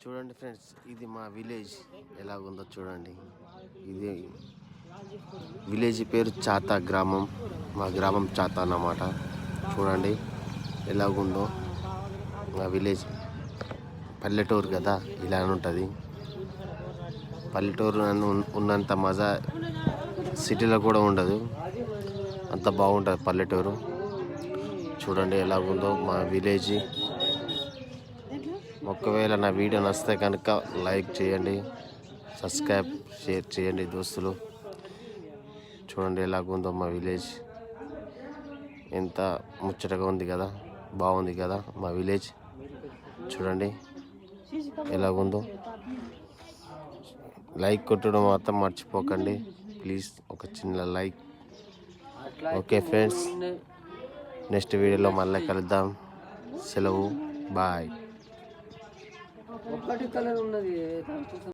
చూడండి ఫ్రెండ్స్, ఇది మా విలేజ్ ఎలాగుందో చూడండి. ఇది విలేజ్ పేరు చాతా గ్రామం. మా గ్రామం చాతా అన్నమాట. చూడండి ఎలాగుందో మా విలేజ్. పల్లెటూరు కదా, ఇలా ఉంటుంది. పల్లెటూరు ఉన్నంత మజా సిటీలో కూడా ఉండదు. అంత బాగుంటుంది పల్లెటూరు. చూడండి ఎలాగుందో మా విలేజ్. ఒకవేళ నా వీడియో నచ్చితే కనుక లైక్ చేయండి, సబ్స్క్రైబ్ షేర్ చేయండి దోస్తులు. చూడండి ఎలాగుందో మా విలేజ్. ఎంత ముచ్చటగా ఉంది కదా, బాగుంది కదా మా విలేజ్. చూడండి ఎలాగుందో. లైక్ కొట్టడం మాత్రం మర్చిపోకండి ప్లీజ్, ఒక చిన్న లైక్. ఓకే ఫ్రెండ్స్, నెక్స్ట్ వీడియోలో మళ్ళీ కలుద్దాం. సెలవు, బాయ్. ఒకటి కలర్ ఉన్నది.